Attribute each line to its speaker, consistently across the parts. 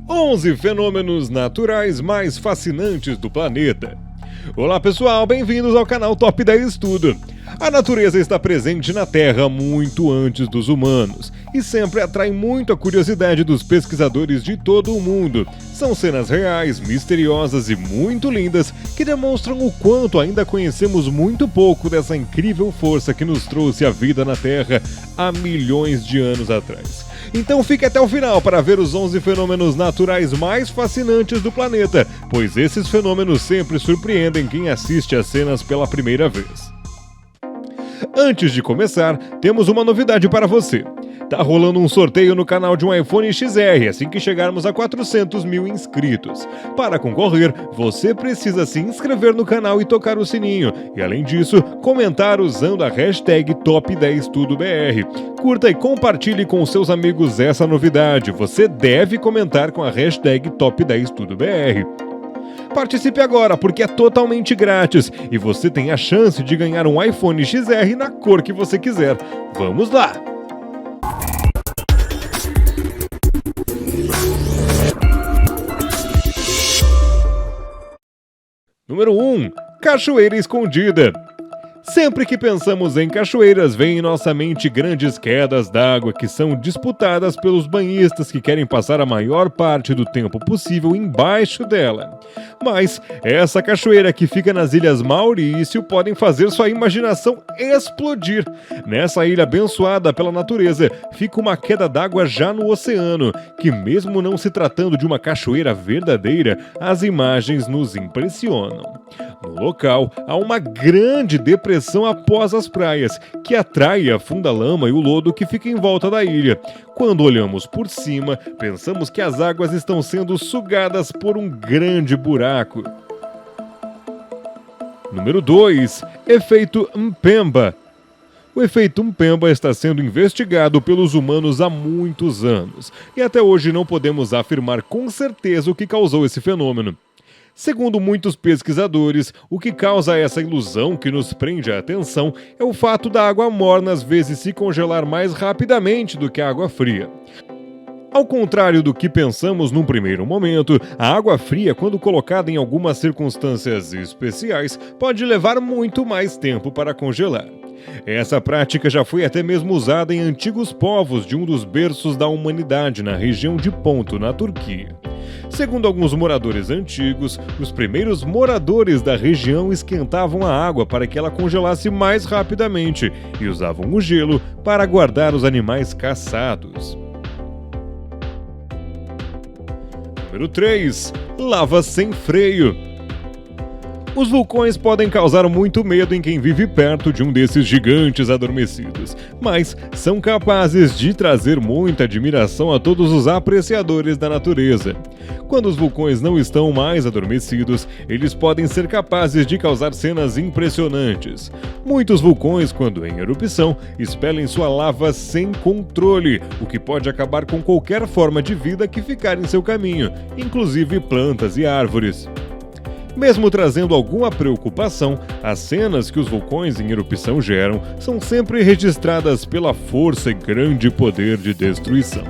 Speaker 1: 11 fenômenos naturais mais fascinantes do planeta. Olá pessoal, bem-vindos ao canal Top 10 Tudo. A natureza está presente na Terra muito antes dos humanos e sempre atrai muito a curiosidade dos pesquisadores de todo o mundo. São cenas reais, misteriosas e muito lindas que demonstram o quanto ainda conhecemos muito pouco dessa incrível força que nos trouxe a vida na Terra há milhões de anos atrás. Então fique até o final para ver os 11 fenômenos naturais mais fascinantes do planeta, pois esses fenômenos sempre surpreendem quem assiste às cenas pela primeira vez. Antes de começar, temos uma novidade para você. Tá rolando um sorteio no canal de um iPhone XR assim que chegarmos a 400 mil inscritos. Para concorrer, você precisa se inscrever no canal e tocar o sininho. E além disso, comentar usando a hashtag Top10TudoBR. Curta e compartilhe com seus amigos essa novidade. Você deve comentar com a hashtag Top10TudoBR. Participe agora, porque é totalmente grátis e você tem a chance de ganhar um iPhone XR na cor que você quiser. Vamos lá! Número 1. Cachoeira escondida. Sempre que pensamos em cachoeiras, vem em nossa mente grandes quedas d'água que são disputadas pelos banhistas que querem passar a maior parte do tempo possível embaixo dela. Mas essa cachoeira que fica nas Ilhas Maurício podem fazer sua imaginação explodir. Nessa ilha abençoada pela natureza, fica uma queda d'água já no oceano, que mesmo não se tratando de uma cachoeira verdadeira, as imagens nos impressionam. No local, há uma grande depressão após as praias, que atrai e afunda a lama e o lodo que fica em volta da ilha. Quando olhamos por cima, pensamos que as águas estão sendo sugadas por um grande buraco. Número 2. Efeito Mpemba. O efeito Mpemba está sendo investigado pelos humanos há muitos anos, e até hoje não podemos afirmar com certeza o que causou esse fenômeno. Segundo muitos pesquisadores, o que causa essa ilusão que nos prende a atenção é o fato da água morna às vezes se congelar mais rapidamente do que a água fria. Ao contrário do que pensamos num primeiro momento, a água fria, quando colocada em algumas circunstâncias especiais, pode levar muito mais tempo para congelar. Essa prática já foi até mesmo usada em antigos povos de um dos berços da humanidade na região de Ponto, na Turquia. Segundo alguns moradores antigos, os primeiros moradores da região esquentavam a água para que ela congelasse mais rapidamente e usavam o gelo para guardar os animais caçados. Número 3. Lava sem freio. Os vulcões podem causar muito medo em quem vive perto de um desses gigantes adormecidos, mas são capazes de trazer muita admiração a todos os apreciadores da natureza. Quando os vulcões não estão mais adormecidos, eles podem ser capazes de causar cenas impressionantes. Muitos vulcões, quando em erupção, expelem sua lava sem controle, o que pode acabar com qualquer forma de vida que ficar em seu caminho, inclusive plantas e árvores. Mesmo trazendo alguma preocupação, as cenas que os vulcões em erupção geram são sempre registradas pela força e grande poder de destruição.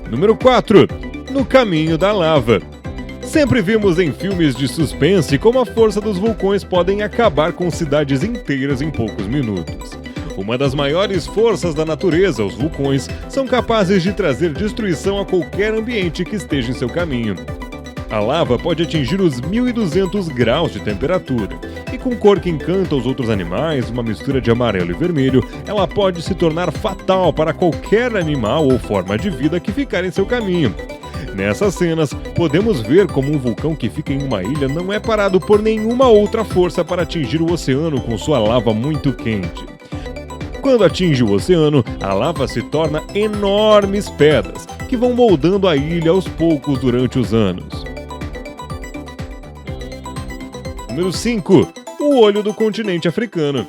Speaker 1: Número 4. No caminho da lava. Sempre vimos em filmes de suspense como a força dos vulcões podem acabar com cidades inteiras em poucos minutos. Uma das maiores forças da natureza, os vulcões, são capazes de trazer destruição a qualquer ambiente que esteja em seu caminho. A lava pode atingir os 1.200 graus de temperatura, e com cor que encanta os outros animais, uma mistura de amarelo e vermelho, ela pode se tornar fatal para qualquer animal ou forma de vida que ficar em seu caminho. Nessas cenas, podemos ver como um vulcão que fica em uma ilha não é parado por nenhuma outra força para atingir o oceano com sua lava muito quente. Quando atinge o oceano, a lava se torna enormes pedras, que vão moldando a ilha aos poucos durante os anos. Número 5. O olho do continente africano.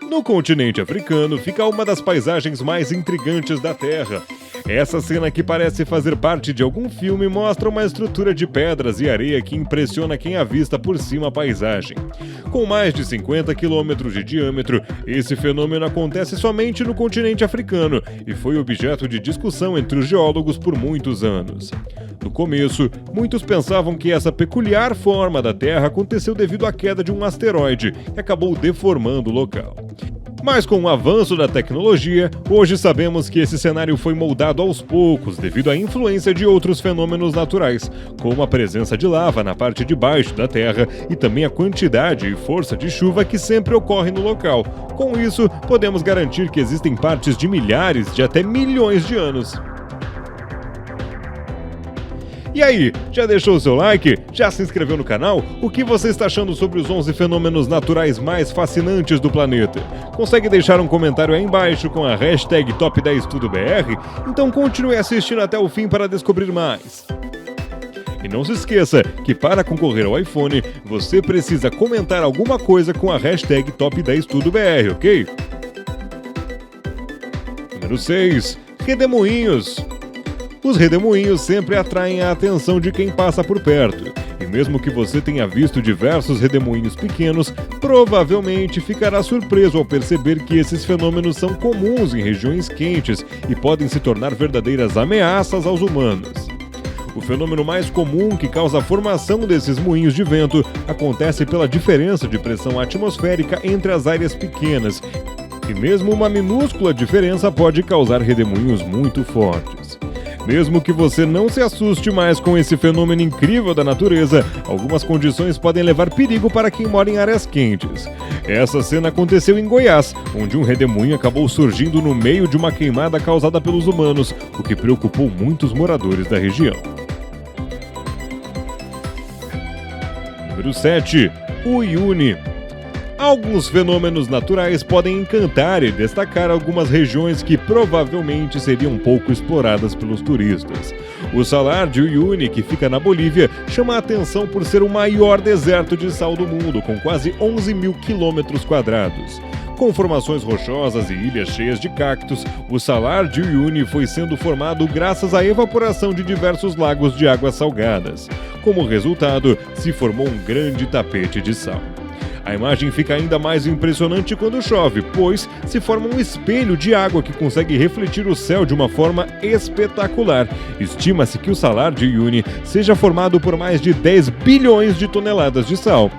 Speaker 1: No continente africano fica uma das paisagens mais intrigantes da Terra. Essa cena, que parece fazer parte de algum filme, mostra uma estrutura de pedras e areia que impressiona quem avista por cima a paisagem. Com mais de 50 quilômetros de diâmetro, esse fenômeno acontece somente no continente africano e foi objeto de discussão entre os geólogos por muitos anos. No começo, muitos pensavam que essa peculiar forma da Terra aconteceu devido à queda de um asteroide que acabou deformando o local. Mas com o avanço da tecnologia, hoje sabemos que esse cenário foi moldado aos poucos devido à influência de outros fenômenos naturais, como a presença de lava na parte de baixo da Terra e também a quantidade e força de chuva que sempre ocorre no local. Com isso, podemos garantir que existem partes de milhares de até milhões de anos. E aí, já deixou o seu like? Já se inscreveu no canal? O que você está achando sobre os 11 fenômenos naturais mais fascinantes do planeta? Consegue deixar um comentário aí embaixo com a hashtag Top10TudoBR? Então continue assistindo até o fim para descobrir mais. E não se esqueça que para concorrer ao iPhone, você precisa comentar alguma coisa com a hashtag Top10TudoBR, ok? Número 6. Redemoinhos. Os redemoinhos sempre atraem a atenção de quem passa por perto. E mesmo que você tenha visto diversos redemoinhos pequenos, provavelmente ficará surpreso ao perceber que esses fenômenos são comuns em regiões quentes e podem se tornar verdadeiras ameaças aos humanos. O fenômeno mais comum que causa a formação desses moinhos de vento acontece pela diferença de pressão atmosférica entre as áreas pequenas, e mesmo uma minúscula diferença pode causar redemoinhos muito fortes. Mesmo que você não se assuste mais com esse fenômeno incrível da natureza, algumas condições podem levar perigo para quem mora em áreas quentes. Essa cena aconteceu em Goiás, onde um redemoinho acabou surgindo no meio de uma queimada causada pelos humanos, o que preocupou muitos moradores da região. Número 7. O Uyuni. Alguns fenômenos naturais podem encantar e destacar algumas regiões que provavelmente seriam pouco exploradas pelos turistas. O Salar de Uyuni, que fica na Bolívia, chama a atenção por ser o maior deserto de sal do mundo, com quase 11 mil quilômetros quadrados. Com formações rochosas e ilhas cheias de cactos, o Salar de Uyuni foi sendo formado graças à evaporação de diversos lagos de águas salgadas. Como resultado, se formou um grande tapete de sal. A imagem fica ainda mais impressionante quando chove, pois se forma um espelho de água que consegue refletir o céu de uma forma espetacular. Estima-se que o Salar de Uyuni seja formado por mais de 10 bilhões de toneladas de sal.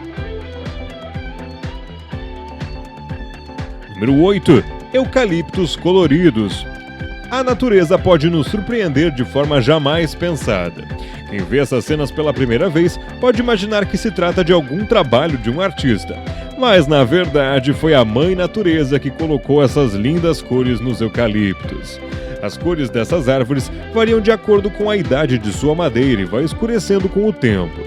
Speaker 1: Número 8. Eucaliptos coloridos. A natureza pode nos surpreender de forma jamais pensada. Quem vê essas cenas pela primeira vez pode imaginar que se trata de algum trabalho de um artista. Mas, na verdade, foi a Mãe Natureza que colocou essas lindas cores nos eucaliptos. As cores dessas árvores variam de acordo com a idade de sua madeira e vai escurecendo com o tempo.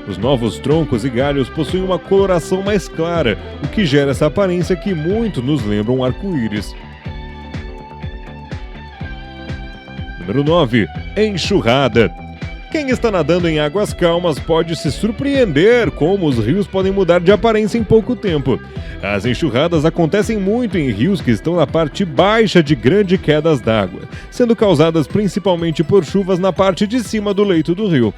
Speaker 1: Os novos troncos e galhos possuem uma coloração mais clara, o que gera essa aparência que muito nos lembra um arco-íris. Número 9. Enxurrada. Quem está nadando em águas calmas pode se surpreender como os rios podem mudar de aparência em pouco tempo. As enxurradas acontecem muito em rios que estão na parte baixa de grandes quedas d'água, sendo causadas principalmente por chuvas na parte de cima do leito do rio.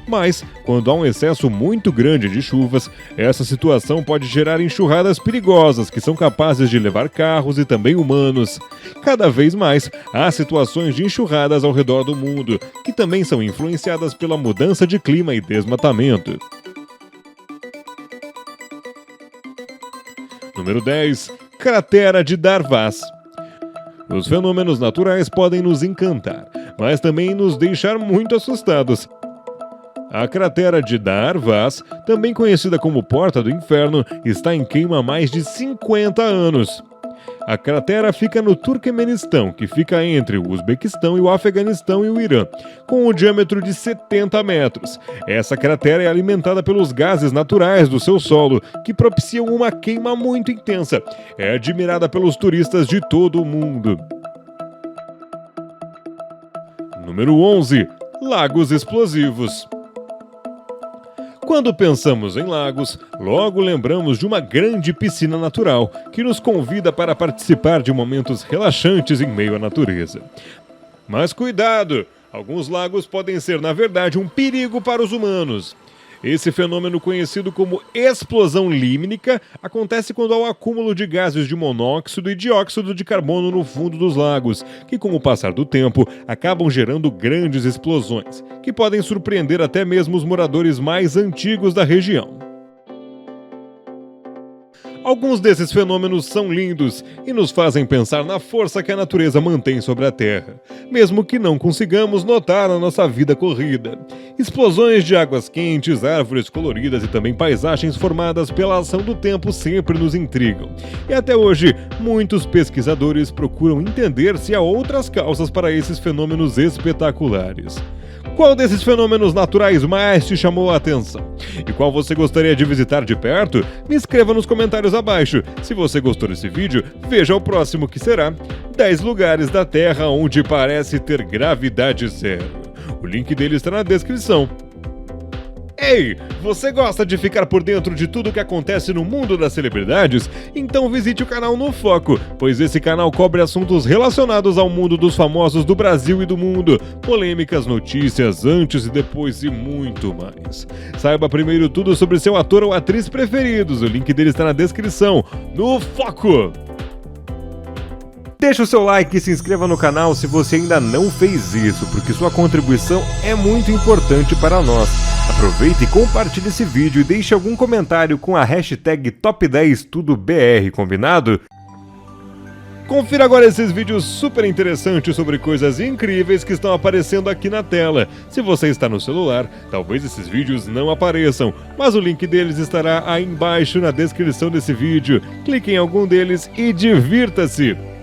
Speaker 1: Mas, quando há um excesso muito grande de chuvas, essa situação pode gerar enxurradas perigosas que são capazes de levar carros e também humanos. Cada vez mais, há situações de enxurradas ao redor do mundo, que também são influenciadas pela mudança de clima e desmatamento. Número 10. Cratera de Darvaz. Os fenômenos naturais podem nos encantar, mas também nos deixar muito assustados. A cratera de Darvaz, também conhecida como Porta do Inferno, está em queima há mais de 50 anos. A cratera fica no Turquemenistão, que fica entre o Uzbequistão e o Afeganistão e o Irã, com um diâmetro de 70 metros. Essa cratera é alimentada pelos gases naturais do seu solo, que propiciam uma queima muito intensa. É admirada pelos turistas de todo o mundo. Número 11. Lagos explosivos. Quando pensamos em lagos, logo lembramos de uma grande piscina natural que nos convida para participar de momentos relaxantes em meio à natureza. Mas cuidado! Alguns lagos podem ser, na verdade, um perigo para os humanos. Esse fenômeno, conhecido como explosão límnica, acontece quando há o acúmulo de gases de monóxido e dióxido de carbono no fundo dos lagos, que com o passar do tempo acabam gerando grandes explosões, que podem surpreender até mesmo os moradores mais antigos da região. Alguns desses fenômenos são lindos e nos fazem pensar na força que a natureza mantém sobre a Terra, mesmo que não consigamos notar na nossa vida corrida. Explosões de águas quentes, árvores coloridas e também paisagens formadas pela ação do tempo sempre nos intrigam. E até hoje, muitos pesquisadores procuram entender se há outras causas para esses fenômenos espetaculares. Qual desses fenômenos naturais mais te chamou a atenção? E qual você gostaria de visitar de perto? Me escreva nos comentários abaixo. Se você gostou desse vídeo, veja o próximo, que será 10 lugares da Terra onde parece ter gravidade zero. O link dele está na descrição. Ei, você gosta de ficar por dentro de tudo que acontece no mundo das celebridades? Então visite o canal No Foco, pois esse canal cobre assuntos relacionados ao mundo dos famosos do Brasil e do mundo, polêmicas, notícias, antes e depois e muito mais. Saiba primeiro tudo sobre seu ator ou atriz preferidos, o link dele está na descrição. No Foco! Deixa o seu like e se inscreva no canal se você ainda não fez isso, porque sua contribuição é muito importante para nós. Aproveite e compartilhe esse vídeo e deixe algum comentário com a hashtag Top10TudoBR, combinado? Confira agora esses vídeos super interessantes sobre coisas incríveis que estão aparecendo aqui na tela. Se você está no celular, talvez esses vídeos não apareçam, mas o link deles estará aí embaixo na descrição desse vídeo. Clique em algum deles e divirta-se!